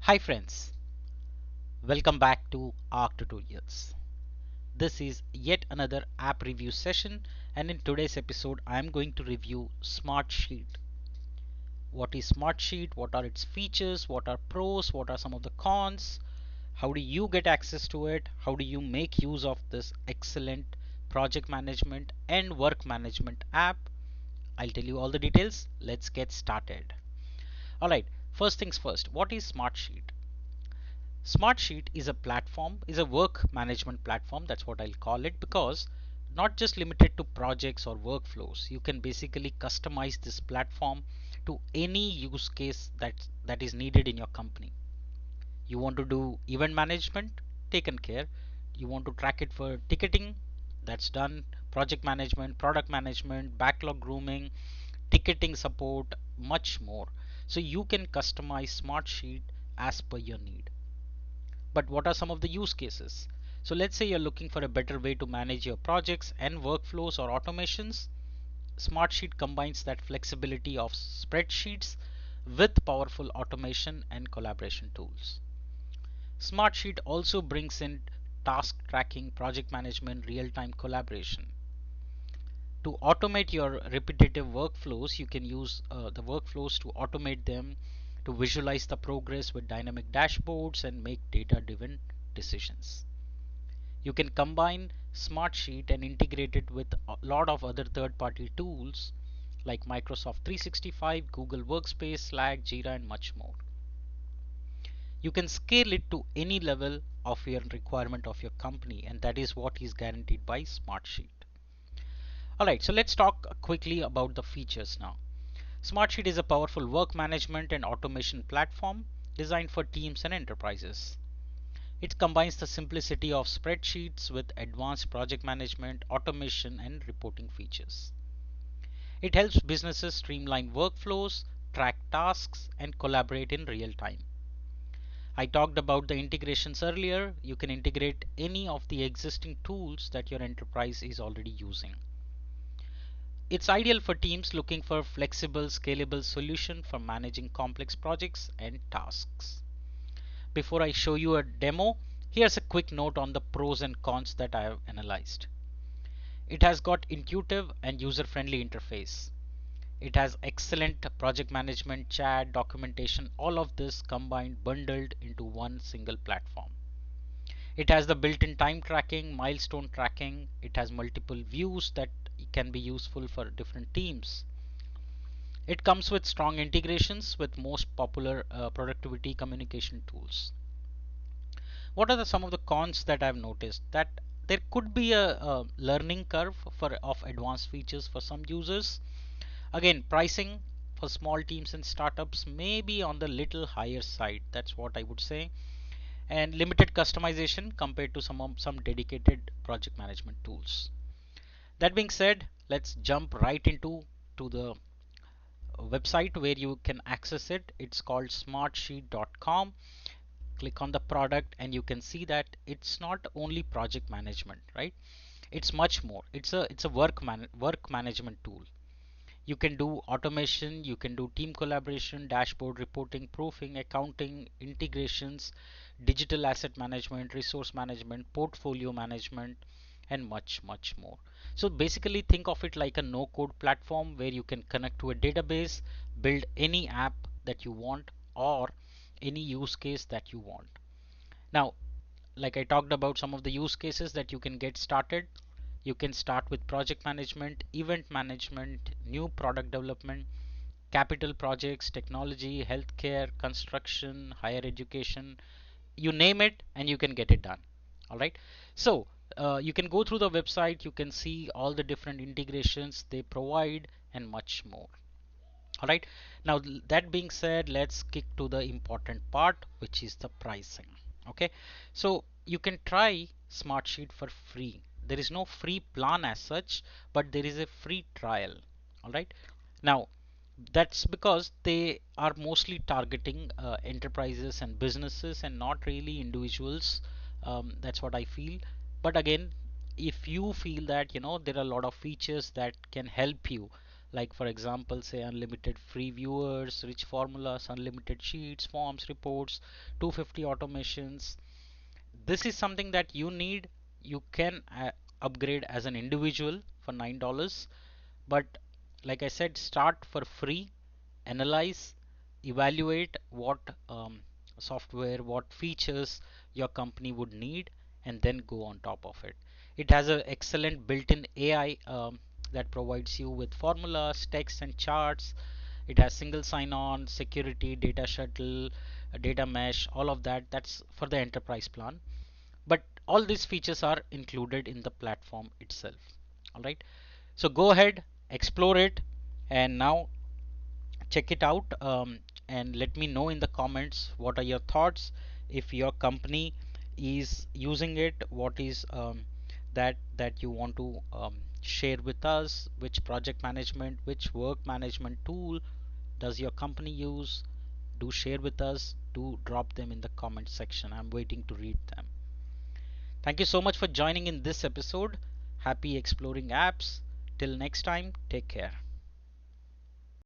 Hi friends, welcome back to Arc Tutorials. This is yet another app review session, and in today's episode I am going to review Smartsheet. What is Smartsheet? What are its features? What are pros? What are some of the cons? How do you get access to it? How do you make use of this excellent project management and work management app? I'll tell you all the details. Let's get started. Alright, first things first, what is Smartsheet? Smartsheet is a platform, is a work management platform. That's what I'll call it, because not just limited to projects or workflows. You can basically customize this platform to any use case that is needed in your company. You want to do event management, taken care. You want to track it for ticketing, that's done. Project management, product management, backlog grooming, ticketing support, much more. So you can customize Smartsheet as per your need. But what are some of the use cases? So let's say you're looking for a better way to manage your projects and workflows or automations. Smartsheet combines that flexibility of spreadsheets with powerful automation and collaboration tools. Smartsheet also brings in task tracking, project management, real-time collaboration. To automate your repetitive workflows, you can use the workflows to automate them, to visualize the progress with dynamic dashboards and make data-driven decisions. You can combine Smartsheet and integrate it with a lot of other third-party tools like Microsoft 365, Google Workspace, Slack, Jira, and much more. You can scale it to any level of your requirement of your company, and that is what is guaranteed by Smartsheet. Alright, so let's talk quickly about the features now. Smartsheet is a powerful work management and automation platform designed for teams and enterprises. It combines the simplicity of spreadsheets with advanced project management, automation, and reporting features. It helps businesses streamline workflows, track tasks, and collaborate in real time. I talked about the integrations earlier. You can integrate any of the existing tools that your enterprise is already using. It's ideal for teams looking for flexible, scalable solution for managing complex projects and tasks. Before I show you a demo, here's a quick note on the pros and cons that I have analyzed. It has got intuitive and user-friendly interface. It has excellent project management, chat, documentation, all of this combined, bundled into one single platform. It has the built-in time tracking, milestone tracking. It has multiple views that can be useful for different teams. It comes with strong integrations with most popular productivity communication tools. What are some of the cons that I've noticed? That there could be a learning curve of advanced features for some users. Again, pricing for small teams and startups may be on the little higher side. That's what I would say. And limited customization compared to some dedicated project management tools. That being said, let's jump right into the website where you can access it. It's called smartsheet.com. Click on the product and you can see that it's not only project management, right? It's much more. It's a work management tool. You can do automation, you can do team collaboration, dashboard reporting, proofing, accounting, integrations, digital asset management, resource management, portfolio management, and much more. So basically think of it like a no code platform where you can connect to a database, build any app that you want, or any use case that you want. Now, like I talked about some of the use cases that you can get started. You can start with project management, event management, new product development, capital projects, technology, healthcare, construction, higher education, you name it, and you can get it done. All right. So you can go through the website, you can see all the different integrations they provide and much more. All right. Now that being said, let's kick to the important part, which is the pricing. Okay. So you can try Smartsheet for free. There is no free plan as such, but there is a free trial. All right. Now that's because they are mostly targeting enterprises and businesses and not really individuals. That's what I feel. But again, if you feel that there are a lot of features that can help you, like for example say unlimited free viewers, rich formulas, unlimited sheets, forms, reports, 250 automations. This is something that you need. You can upgrade as an individual for $9, but like I said, start for free, analyze, evaluate what software, what features your company would need, and then go on top of it. It has an excellent built-in AI that provides you with formulas, text, and charts. It has single sign-on, security, data shuttle, data mesh, all of that. That's for the enterprise plan. But all these features are included in the platform itself. All right. So go ahead, explore it, and now check it out, and let me know in the comments what are your thoughts. If your company is using it, what is that you want to share with us. Which project management, which work management tool does your company use? Do share with us. Do drop them in the comment section. I'm waiting to read them. Thank you so much for joining in this episode. Happy exploring apps. Till next time, take care.